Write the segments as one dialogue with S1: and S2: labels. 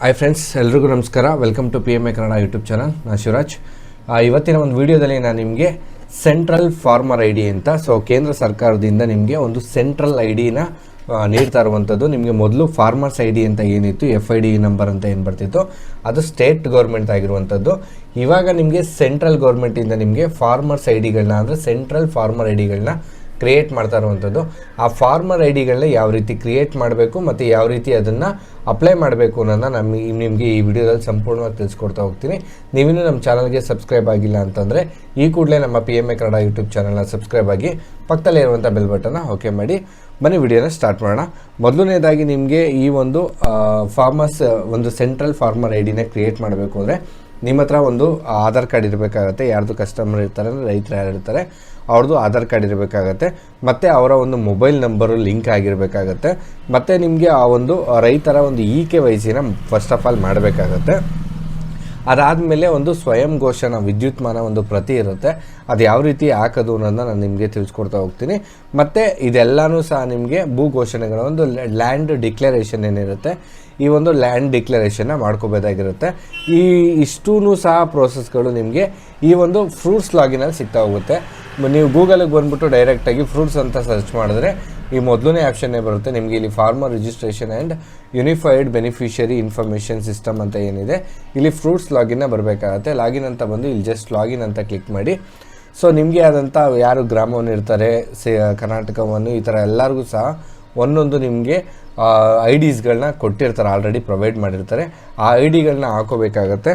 S1: Hi friends, ಎಲ್ರಿಗೂ ನಮಸ್ಕಾರ. Welcome to PMA Kannada YouTube channel. ನಾನು ಶಿವರಾಜ್. ಇವತ್ತಿನ ಒಂದು ವಿಡಿಯೋದಲ್ಲಿ ನಾನು ನಿಮಗೆ ಸೆಂಟ್ರಲ್ ಫಾರ್ಮರ್ ಐ ಡಿ ಅಂತ ಕೇಂದ್ರ ಸರ್ಕಾರದಿಂದ ನಿಮಗೆ ಒಂದು ಸೆಂಟ್ರಲ್ ಐ ಡಿನ ನೀಡ್ತಾ ಇರುವಂಥದ್ದು. ನಿಮಗೆ ಮೊದಲು ಫಾರ್ಮರ್ಸ್ ಐ ಡಿ ಅಂತ ಏನಿತ್ತು, FID ನಂಬರ್ ಅಂತ ಏನು ಬರ್ತಿತ್ತು, ಅದು ಸ್ಟೇಟ್ ಗೌರ್ಮೆಂಟ್ ಆಗಿರುವಂಥದ್ದು. ಇವಾಗ ನಿಮಗೆ ಸೆಂಟ್ರಲ್ ಗೌರ್ಮೆಂಟಿಂದ ನಿಮಗೆ ಫಾರ್ಮರ್ಸ್ ಐ ಡಿಗಳನ್ನ ಅಂದರೆ ಸೆಂಟ್ರಲ್ ಫಾರ್ಮರ್ ಐ ಡಿಗಳನ್ನ ಕ್ರಿಯೇಟ್ ಮಾಡ್ತಾ ಇರುವಂಥದ್ದು. ಆ ಫಾರ್ಮರ್ ಐ ಡಿಗಳನ್ನ ಯಾವ ರೀತಿ ಕ್ರಿಯೇಟ್ ಮಾಡಬೇಕು ಮತ್ತು ಯಾವ ರೀತಿ ಅದನ್ನು ಅಪ್ಲೈ ಮಾಡಬೇಕು ಅನ್ನೋದನ್ನ ನಿಮಗೆ ಈ ವಿಡಿಯೋದಲ್ಲಿ ಸಂಪೂರ್ಣವಾಗಿ ತಿಳಿಸ್ಕೊಡ್ತಾ ಹೋಗ್ತೀನಿ. ನೀವಿನ್ನೂ ನಮ್ಮ ಚಾನಲ್ಗೆ ಸಬ್ಸ್ಕ್ರೈಬ್ ಆಗಿಲ್ಲ ಅಂತಂದರೆ ಈ ಕೂಡಲೇ ನಮ್ಮ PMA ಕನ್ನಡ ಯೂಟ್ಯೂಬ್ ಚಾನಲ್ನ ಸಬ್ಸ್ಕ್ರೈಬ್ ಆಗಿ ಪಕ್ಕದಲ್ಲೇ ಇರುವಂಥ ಬೆಲ್ ಬಟನ್ನ ಓಕೆ ಮಾಡಿ. ಬನ್ನಿ ವಿಡಿಯೋನ ಸ್ಟಾರ್ಟ್ ಮಾಡೋಣ. ಮೊದಲನೇದಾಗಿ ನಿಮಗೆ ಈ ಒಂದು ಫಾರ್ಮರ್ಸ್ ಒಂದು ಸೆಂಟ್ರಲ್ ಫಾರ್ಮರ್ ಐ ಡಿನ ಕ್ರಿಯೇಟ್ ಮಾಡಬೇಕು ಅಂದರೆ ನಿಮ್ಮ ಹತ್ರ ಒಂದು ಆಧಾರ್ ಕಾರ್ಡ್ ಇರಬೇಕಾಗತ್ತೆ. ಯಾರ್ದು ಕಸ್ಟಮರ್ ಇರ್ತಾರೆ ಅಂದರೆ ರೈತರು ಯಾರು ಇರ್ತಾರೆ ಅವ್ರದ್ದು ಆಧಾರ್ ಕಾರ್ಡ್ ಇರಬೇಕಾಗತ್ತೆ, ಮತ್ತು ಅವರ ಒಂದು ಮೊಬೈಲ್ ನಂಬರು ಲಿಂಕ್ ಆಗಿರಬೇಕಾಗತ್ತೆ, ಮತ್ತು ನಿಮಗೆ ಆ ಒಂದು ರೈತರ ಒಂದು KYCನ ಫಸ್ಟ್ ಆಫ್ ಆಲ್ ಮಾಡಬೇಕಾಗತ್ತೆ. ಅದಾದಮೇಲೆ ಒಂದು ಸ್ವಯಂ ಘೋಷಣಾ ವಿದ್ಯುತ್ಮಾನ ಒಂದು ಪ್ರತಿ ಇರುತ್ತೆ, ಅದು ಯಾವ ರೀತಿ ಹಾಕೋದು ಅನ್ನೋದನ್ನ ನಾನು ನಿಮಗೆ ತಿಳಿಸ್ಕೊಡ್ತಾ ಹೋಗ್ತೀನಿ. ಮತ್ತು ಇದೆಲ್ಲನೂ ಸಹ ನಿಮಗೆ ಭೂ ಘೋಷಣೆಗಳ ಒಂದು ಲ್ಯಾಂಡ್ ಡಿಕ್ಲರೇಷನ್ ಏನಿರುತ್ತೆ, ಈ ಒಂದು ಲ್ಯಾಂಡ್ ಡಿಕ್ಲರೇಷನ್ನ ಮಾಡ್ಕೋಬೇಕಾಗಿರುತ್ತೆ. ಇಷ್ಟೂ ಸಹ ಪ್ರೋಸೆಸ್ಗಳು ನಿಮಗೆ ಈ ಒಂದು ಫ್ರೂಟ್ಸ್ ಲಾಗಿನಲ್ಲಿ ಸಿಗ್ತಾ ಹೋಗುತ್ತೆ. ನೀವು ಗೂಗಲಿಗೆ ಬಂದುಬಿಟ್ಟು ಡೈರೆಕ್ಟಾಗಿ ಫ್ರೂಟ್ಸ್ ಅಂತ ಸರ್ಚ್ ಮಾಡಿದ್ರೆ ಈ ಮೊದಲನೇ ಆಪ್ಷನ್ನೇ ಬರುತ್ತೆ. ನಿಮಗೆ ಇಲ್ಲಿ farmer registration and unified beneficiary information system ಅಂತ ಏನಿದೆ, ಇಲ್ಲಿ ಫ್ರೂಟ್ಸ್ ಲಾಗಿನ್ನ ಬರಬೇಕಾಗತ್ತೆ. ಲಾಗಿನ್ ಅಂತ ಬಂದು ಇಲ್ಲಿ ಜಸ್ಟ್ ಲಾಗಿನ್ ಅಂತ ಕ್ಲಿಕ್ ಮಾಡಿ. ನಿಮಗೆ ಆದಂಥ ಯಾರು ಗ್ರಾಮವನ್ನು ಇರ್ತಾರೆ, ಕರ್ನಾಟಕವನ್ನು, ಈ ಥರ ಎಲ್ಲರಿಗೂ ಸಹ ಒಂದೊಂದು ನಿಮಗೆ ಐ ಡಿಸ್ಗಳನ್ನ ಕೊಟ್ಟಿರ್ತಾರೆ, ಆಲ್ರೆಡಿ ಪ್ರೊವೈಡ್ ಮಾಡಿರ್ತಾರೆ. ಆ ಐ ಡಿಗಳನ್ನ ಹಾಕೋಬೇಕಾಗತ್ತೆ.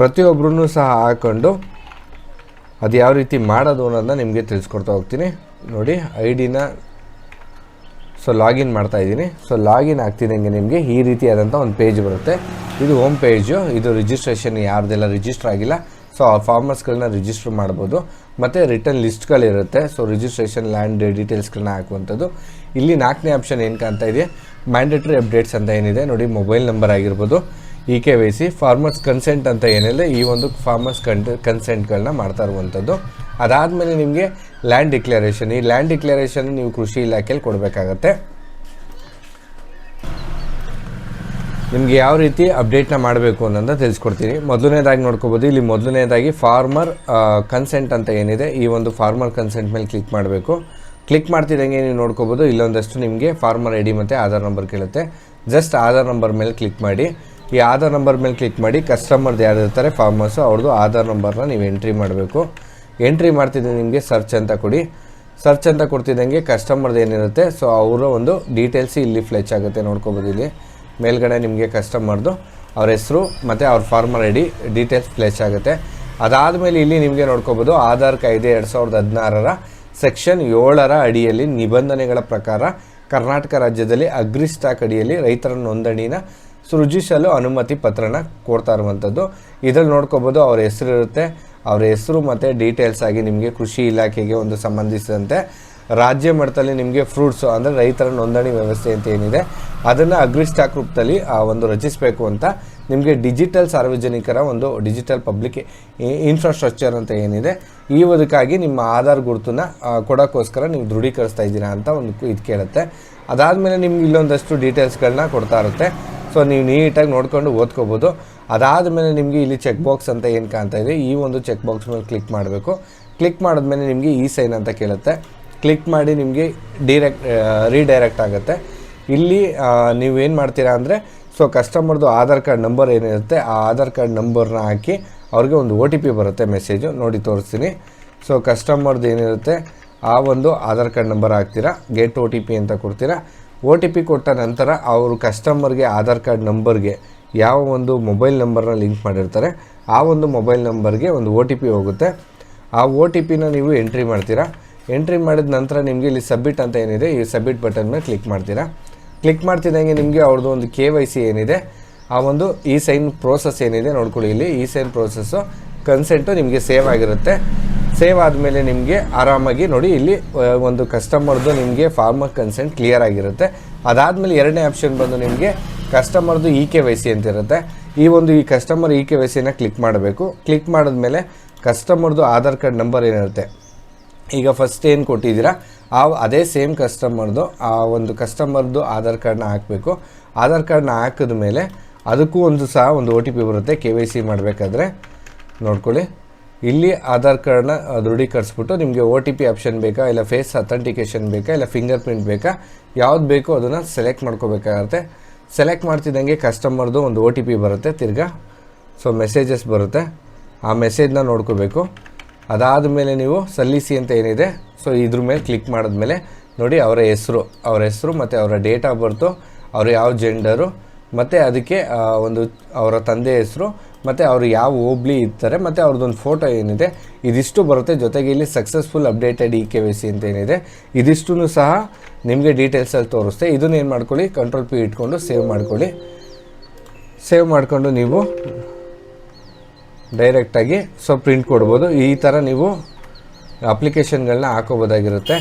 S1: ಪ್ರತಿಯೊಬ್ಬರೂ ಸಹ ಹಾಕ್ಕೊಂಡು ಅದು ಯಾವ ರೀತಿ ಮಾಡೋದು ಅನ್ನೋದನ್ನ ನಿಮಗೆ ತಿಳಿಸ್ಕೊಡ್ತಾ ಹೋಗ್ತೀನಿ. ನೋಡಿ, ಐ ಡಿನ ಲಾಗಿನ್ ಮಾಡ್ತಾಯಿದ್ದೀನಿ. ಲಾಗಿನ್ ಆಗ್ತಿದ್ದಂಗೆ ನಿಮಗೆ ಈ ರೀತಿಯಾದಂಥ ಒಂದು ಪೇಜ್ ಬರುತ್ತೆ. ಇದು ಹೋಮ್ ಪೇಜು. ಇದು ರಿಜಿಸ್ಟ್ರೇಷನ್ ಯಾರ್ದೆಲ್ಲ ರಿಜಿಸ್ಟರ್ ಆಗಿಲ್ಲ ಆ ಫಾರ್ಮರ್ಸ್ಗಳನ್ನ ರಿಜಿಸ್ಟರ್ ಮಾಡ್ಬೋದು. ಮತ್ತು ರಿಟರ್ನ್ ಲಿಸ್ಟ್ಗಳಿರುತ್ತೆ. ರಿಜಿಸ್ಟ್ರೇಷನ್ ಲ್ಯಾಂಡ್ ಡೀಟೇಲ್ಸ್ಗಳನ್ನ ಹಾಕುವಂಥದ್ದು. ಇಲ್ಲಿ 4ನೇ ಆಪ್ಷನ್ ಏನು ಕಾಣ್ತಾ ಇದೆ, ಮ್ಯಾಂಡೇಟ್ರಿ ಅಪ್ಡೇಟ್ಸ್ ಅಂತ ಏನಿದೆ ನೋಡಿ, ಮೊಬೈಲ್ ನಂಬರ್ ಆಗಿರ್ಬೋದು, KYC, ಫಾರ್ಮರ್ಸ್ ಕನ್ಸೆಂಟ್ ಅಂತ ಏನಿದೆ, ಈ ಒಂದು ಫಾರ್ಮರ್ಸ್ ಕನ್ಸೆಂಟ್ಗಳನ್ನ ಮಾಡ್ತಾ ಇರುವಂಥದ್ದು. ಅದಾದಮೇಲೆ ನಿಮಗೆ ಲ್ಯಾಂಡ್ ಡಿಕ್ಲರೇಷನ್. ಈ ಲ್ಯಾಂಡ್ ಡಿಕ್ಲರೇಷನ್ ನೀವು ಕೃಷಿ ಇಲಾಖೆಯಲ್ಲಿ ಕೊಡಬೇಕಾಗತ್ತೆ. ನಿಮಗೆ ಯಾವ ರೀತಿ ಅಪ್ಡೇಟ್ನ ಮಾಡಬೇಕು ಅನ್ನೋದನ್ನ ತಿಳಿಸ್ಕೊಡ್ತೀನಿ. ಮೊದಲನೇದಾಗಿ ನೋಡ್ಕೋಬೋದು, ಇಲ್ಲಿ ಮೊದಲನೇದಾಗಿ ಫಾರ್ಮರ್ ಕನ್ಸೆಂಟ್ ಅಂತ ಏನಿದೆ, ಈ ಒಂದು ಫಾರ್ಮರ್ ಕನ್ಸೆಂಟ್ ಮೇಲೆ ಕ್ಲಿಕ್ ಮಾಡಬೇಕು. ಕ್ಲಿಕ್ ಮಾಡ್ತಿದ್ದಂಗೆ ನೀವು ನೋಡ್ಕೋಬೋದು, ಇಲ್ಲೊಂದಷ್ಟು ನಿಮಗೆ ಫಾರ್ಮರ್ ಐ ಡಿ ಮತ್ತು ಆಧಾರ್ ನಂಬರ್ ಕೇಳುತ್ತೆ. ಜಸ್ಟ್ ಆಧಾರ್ ನಂಬರ್ ಮೇಲೆ ಕ್ಲಿಕ್ ಮಾಡಿ. ಈ ಆಧಾರ್ ನಂಬರ್ ಮೇಲೆ ಕ್ಲಿಕ್ ಮಾಡಿ ಕಸ್ಟಮರ್ದು ಯಾರು ಇರ್ತಾರೆ ಫಾರ್ಮರ್ಸು, ಅವ್ರದ್ದು ಆಧಾರ್ ನಂಬರ್ನ ನೀವು ಎಂಟ್ರಿ ಮಾಡಬೇಕು. ಎಂಟ್ರಿ ಮಾಡ್ತಿದ್ದಂಗೆ ನಿಮಗೆ ಸರ್ಚ್ ಅಂತ ಕೊಡಿ. ಸರ್ಚ್ ಅಂತ ಕೊಡ್ತಿದ್ದಂಗೆ ಕಸ್ಟಮರ್ದು ಏನಿರುತ್ತೆ ಅವರ ಒಂದು ಡೀಟೇಲ್ಸ್ ಇಲ್ಲಿ ಫ್ಲೆಚ್ ಆಗುತ್ತೆ. ನೋಡ್ಕೋಬೋದು, ಇಲ್ಲಿ ಮೇಲ್ಗಡೆ ನಿಮಗೆ ಕಸ್ಟಮರ್ದು ಅವ್ರ ಹೆಸರು ಮತ್ತು ಅವ್ರ farmer I D details fetch ಆಗುತ್ತೆ. ಅದಾದಮೇಲೆ ಇಲ್ಲಿ ನಿಮಗೆ ನೋಡ್ಕೋಬೋದು, ಆಧಾರ್ ಕಾಯ್ದೆ 2016 ಸೆಕ್ಷನ್ 7 ಅಡಿಯಲ್ಲಿ ನಿಬಂಧನೆಗಳ ಪ್ರಕಾರ ಕರ್ನಾಟಕ ರಾಜ್ಯದಲ್ಲಿ ಅಗ್ರಿ ಸ್ಟಾಕ್ ಅಡಿಯಲ್ಲಿ ರೈತರ ನೋಂದಣಿನ ಸೃಜಿಸಲು ಅನುಮತಿ ಪತ್ರನ ಕೊಡ್ತಾ ಇರುವಂಥದ್ದು. ಇದರಲ್ಲಿ ನೋಡ್ಕೋಬೋದು, ಅವ್ರ ಹೆಸರು ಇರುತ್ತೆ. ಅವ್ರ ಹೆಸರು ಮತ್ತು ಡೀಟೇಲ್ಸ್ ಆಗಿ ನಿಮಗೆ ಕೃಷಿ ಇಲಾಖೆಗೆ ಒಂದು ಸಂಬಂಧಿಸಿದಂತೆ ರಾಜ್ಯ ಮಟ್ಟದಲ್ಲಿ ನಿಮಗೆ ಫ್ರೂಟ್ಸು ಅಂದರೆ ರೈತರ ನೋಂದಣಿ ವ್ಯವಸ್ಥೆ ಅಂತ ಏನಿದೆ, ಅದನ್ನು ಅಗ್ರಿ ಸ್ಟಾಕ್ ರೂಪದಲ್ಲಿ ಒಂದು ರಚಿಸಬೇಕು ಅಂತ ನಿಮಗೆ ಡಿಜಿಟಲ್ ಸಾರ್ವಜನಿಕರ ಒಂದು ಡಿಜಿಟಲ್ ಪಬ್ಲಿಕ್ ಇನ್ಫ್ರಾಸ್ಟ್ರಕ್ಚರ್ ಅಂತ ಏನಿದೆ, ಈ ಅದಕ್ಕಾಗಿ ನಿಮ್ಮ ಆಧಾರ್ ಗುರುತನ್ನ ಕೊಡೋಕ್ಕೋಸ್ಕರ ನೀವು ದೃಢೀಕರಿಸ್ತಾ ಇದ್ದೀರಾ ಅಂತ ಒಂದು ಇದು ಕೇಳುತ್ತೆ. ಅದಾದಮೇಲೆ ನಿಮ್ಗೆ ಇಲ್ಲೊಂದಷ್ಟು ಡೀಟೇಲ್ಸ್ಗಳನ್ನ ಕೊಡ್ತಾ ಇರುತ್ತೆ. ನೀವು ನೀಟಾಗಿ ನೋಡ್ಕೊಂಡು ಓದ್ಕೋಬೋದು. ಅದಾದಮೇಲೆ ನಿಮಗೆ ಇಲ್ಲಿ ಚೆಕ್ ಬಾಕ್ಸ್ ಅಂತ ಏನು ಕಾಣ್ತಾ ಇದೆ, ಈ ಒಂದು ಚೆಕ್ ಬಾಕ್ಸ್ ಮೇಲೆ ಕ್ಲಿಕ್ ಮಾಡಬೇಕು. ಕ್ಲಿಕ್ ಮಾಡಿದ್ಮೇಲೆ ನಿಮಗೆ ಸೈನ್ ಅಂತ ಕೇಳುತ್ತೆ. ಕ್ಲಿಕ್ ಮಾಡಿ ನಿಮಗೆ ರೀಡೈರೆಕ್ಟ್ ಆಗುತ್ತೆ. ಇಲ್ಲಿ ನೀವೇನು ಮಾಡ್ತೀರಾ ಅಂದರೆ ಕಸ್ಟಮರ್ದು ಆಧಾರ್ ಕಾರ್ಡ್ ನಂಬರ್ ಏನಿರುತ್ತೆ, ಆ ಆಧಾರ್ ಕಾರ್ಡ್ ನಂಬರ್ನ ಹಾಕಿ ಅವ್ರಿಗೆ ಒಂದು OTP ಬರುತ್ತೆ, ಮೆಸೇಜು ನೋಡಿ ತೋರಿಸ್ತೀನಿ. ಕಸ್ಟಮರ್ದು ಏನಿರುತ್ತೆ ಆ ಒಂದು ಆಧಾರ್ ಕಾರ್ಡ್ ನಂಬರ್ ಹಾಕ್ತೀರಾ, ಗೆಟ್ OTP ಅಂತ ಕೊಡ್ತೀರಾ. OTP ಕೊಟ್ಟ ನಂತರ ಅವರು ಕಸ್ಟಮರ್ಗೆ ಆಧಾರ್ ಕಾರ್ಡ್ ನಂಬರ್ಗೆ ಯಾವ ಒಂದು ಮೊಬೈಲ್ ನಂಬರ್ನ ಲಿಂಕ್ ಮಾಡಿರ್ತಾರೆ ಆ ಒಂದು ಮೊಬೈಲ್ ನಂಬರ್ಗೆ ಒಂದು OTP ಹೋಗುತ್ತೆ. ಆ OTPನ ನೀವು ಎಂಟ್ರಿ ಮಾಡ್ತೀರಾ. ಎಂಟ್ರಿ ಮಾಡಿದ ನಂತರ ನಿಮಗೆ ಇಲ್ಲಿ ಸಬ್ಮಿಟ್ ಅಂತ ಏನಿದೆ, ಈ ಸಬ್ಮಿಟ್ ಬಟನ್ ಮೇಲೆ ಕ್ಲಿಕ್ ಮಾಡ್ತೀರಾ. ಕ್ಲಿಕ್ ಮಾಡ್ತಿದ್ದಂಗೆ ನಿಮಗೆ ಅವ್ರದ್ದು ಒಂದು KYC ಏನಿದೆ, ಆ ಒಂದು ಸೈನ್ ಪ್ರೋಸೆಸ್ ಏನಿದೆ ನೋಡ್ಕೊಳ್ಳಿ. ಇಲ್ಲಿ ಸೈನ್ ಪ್ರೋಸೆಸ್ಸು ಕನ್ಸೆಂಟು ನಿಮಗೆ ಸೇವ್ ಆಗಿರುತ್ತೆ. ಸೇವ್ ಆದಮೇಲೆ ನಿಮಗೆ ಆರಾಮಾಗಿ ನೋಡಿ, ಇಲ್ಲಿ ಒಂದು ಕಸ್ಟಮರ್ದು ನಿಮಗೆ ಫಾರ್ಮರ್ ಕನ್ಸೆಂಟ್ ಕ್ಲಿಯರ್ ಆಗಿರುತ್ತೆ. ಅದಾದಮೇಲೆ 2ನೇ ಆಪ್ಷನ್ ಬಂದು ನಿಮಗೆ ಕಸ್ಟಮರ್ದು KYC ಅಂತ ಇರುತ್ತೆ. ಈ ಕಸ್ಟಮರ್ KYCನ ಕ್ಲಿಕ್ ಮಾಡಬೇಕು. ಕ್ಲಿಕ್ ಮಾಡಿದ್ಮೇಲೆ ಕಸ್ಟಮರ್ದು ಆಧಾರ್ ಕಾರ್ಡ್ ನಂಬರ್ ಏನಿರುತ್ತೆ, ಈಗ ಫಸ್ಟ್ ಏನು ಕೊಟ್ಟಿದ್ದೀರಾ ಅದೇ ಸೇಮ್ ಕಸ್ಟಮರ್ದು ಆ ಒಂದು ಕಸ್ಟಮರ್ದು ಆಧಾರ್ ಕಾರ್ಡ್ನ ಹಾಕಬೇಕು. ಆಧಾರ್ ಕಾರ್ಡ್ನ ಹಾಕಿದ ಮೇಲೆ ಅದಕ್ಕೂ ಒಂದು OTP ಬರುತ್ತೆ KYC ಮಾಡಬೇಕಾದ್ರೆ ನೋಡ್ಕೊಳ್ಳಿ. ಇಲ್ಲಿ ಆಧಾರ್ ಕಾರ್ಡ್ನ ದೃಢೀಕರಿಸ್ಬಿಟ್ಟು ನಿಮಗೆ OTP ಆಪ್ಷನ್ ಬೇಕಾ, ಇಲ್ಲ ಫೇಸ್ ಅಥೆಂಟಿಕೇಷನ್ ಬೇಕಾ, ಇಲ್ಲ ಫಿಂಗರ್ ಪ್ರಿಂಟ್ ಬೇಕಾ, ಯಾವ್ದು ಬೇಕೋ ಅದನ್ನು ಸೆಲೆಕ್ಟ್ ಮಾಡ್ಕೋಬೇಕಾಗತ್ತೆ. ಸೆಲೆಕ್ಟ್ ಮಾಡ್ತಿದ್ದಂಗೆ ಕಸ್ಟಮರ್ದು ಒಂದು OTP ಬರುತ್ತೆ ತಿರ್ಗಾ. ಸೊ ಮೆಸೇಜಸ್ ಬರುತ್ತೆ, ಆ ಮೆಸೇಜ್ನ ನೋಡ್ಕೋಬೇಕು. ಅದಾದ ಮೇಲೆ ನೀವು ಸಲ್ಲಿಸಿ ಅಂತ ಏನಿದೆ, ಸೊ ಇದ್ರ ಮೇಲೆ ಕ್ಲಿಕ್ ಮಾಡಿದ್ಮೇಲೆ ನೋಡಿ ಅವರ ಹೆಸರು ಮತ್ತು ಅವರ ಡೇಟ್ ಆಫ್ ಬರ್ತು, ಅವರು ಯಾವ ಜೆಂಡರು, ಮತ್ತು ಅದಕ್ಕೆ ಅವರ ತಂದೆ ಹೆಸರು, ಮತ್ತು ಅವರು ಯಾವ ಹೋಬ್ಳಿ ಇರ್ತಾರೆ, ಮತ್ತು ಅವ್ರದ್ದೊಂದು ಫೋಟೋ ಏನಿದೆ ಇದಿಷ್ಟು ಬರುತ್ತೆ. ಜೊತೆಗೆ ಇಲ್ಲಿ ಸಕ್ಸಸ್ಫುಲ್ ಅಪ್ಡೇಟೆಡ್ KYC ಅಂತ ಏನಿದೆ ಇದಿಷ್ಟು ಸಹ ನಿಮಗೆ ಡೀಟೇಲ್ಸಲ್ಲಿ ತೋರಿಸುತ್ತೆ. ಇದನ್ನು ಏನು ಮಾಡ್ಕೊಳ್ಳಿ, Ctrl+P ಇಟ್ಕೊಂಡು ಸೇವ್ ಮಾಡ್ಕೊಳ್ಳಿ. ಸೇವ್ ಮಾಡಿಕೊಂಡು ನೀವು ಡೈರೆಕ್ಟಾಗಿ ಪ್ರಿಂಟ್ ಕೊಡ್ಬೋದು. ಈ ಥರ ನೀವು ಅಪ್ಲಿಕೇಶನ್ಗಳನ್ನ ಹಾಕೋಬೋದಾಗಿರುತ್ತೆ.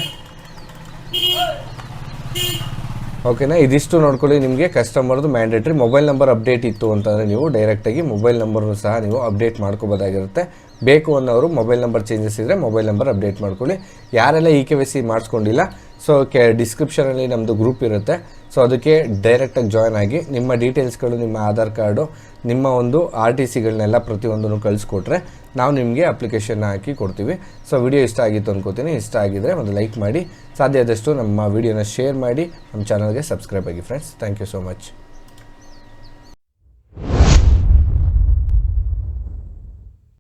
S1: ಓಕೆನಾ, ಇದಿಷ್ಟು ನೋಡ್ಕೊಳ್ಳಿ. ನಿಮಗೆ ಕಸ್ಟಮರ್ದು ಮ್ಯಾಂಡೇಟ್ರಿ ಮೊಬೈಲ್ ನಂಬರ್ ಅಪ್ಡೇಟ್ ಇತ್ತು ಅಂತಂದರೆ ನೀವು ಡೈರೆಕ್ಟಾಗಿ ಮೊಬೈಲ್ ನಂಬರ್ನು ಸಹ ನೀವು ಅಪ್ಡೇಟ್ ಮಾಡ್ಕೋಬೋದಾಗಿರುತ್ತೆ. ಬೇಕು ಅನ್ನೋರು ಮೊಬೈಲ್ ನಂಬರ್ ಚೇಂಜಸ್ ಇದ್ದರೆ ಮೊಬೈಲ್ ನಂಬರ್ ಅಪ್ಡೇಟ್ ಮಾಡ್ಕೊಳ್ಳಿ. ಯಾರೆಲ್ಲ KYC ಮಾಡಿಸ್ಕೊಂಡಿಲ್ಲ, ಸೊ ಡಿಸ್ಕ್ರಿಪ್ಷನಲ್ಲಿ ನಮ್ಮದು ಗ್ರೂಪ್ ಇರುತ್ತೆ. ಸೊ ಅದಕ್ಕೆ ಡೈರೆಕ್ಟಾಗಿ ಜಾಯ್ನ್ ಆಗಿ ನಿಮ್ಮ ಡೀಟೇಲ್ಸ್ಗಳು, ನಿಮ್ಮ ಆಧಾರ್ ಕಾರ್ಡು, ನಿಮ್ಮ ಒಂದು RTCಗಳನ್ನೆಲ್ಲ ಪ್ರತಿಯೊಂದನ್ನು ಕಳಿಸ್ಕೊಟ್ರೆ ನಾವು ನಿಮಗೆ ಅಪ್ಲಿಕೇಶನ್ನ ಹಾಕಿ ಕೊಡ್ತೀವಿ. ಸೊ ವಿಡಿಯೋ ಇಷ್ಟ ಆಗಿತ್ತು ಅನ್ಕೋತೀನಿ. ಇಷ್ಟ ಆಗಿದ್ದರೆ ಒಂದು ಲೈಕ್ ಮಾಡಿ, ಸಾಧ್ಯ ಆದಷ್ಟು ನಮ್ಮ ವಿಡಿಯೋನ ಶೇರ್ ಮಾಡಿ, ನಮ್ಮ ಚಾನಲ್ಗೆ ಸಬ್ಸ್ಕ್ರೈಬ್ ಆಗಿ friends. Thank you so much.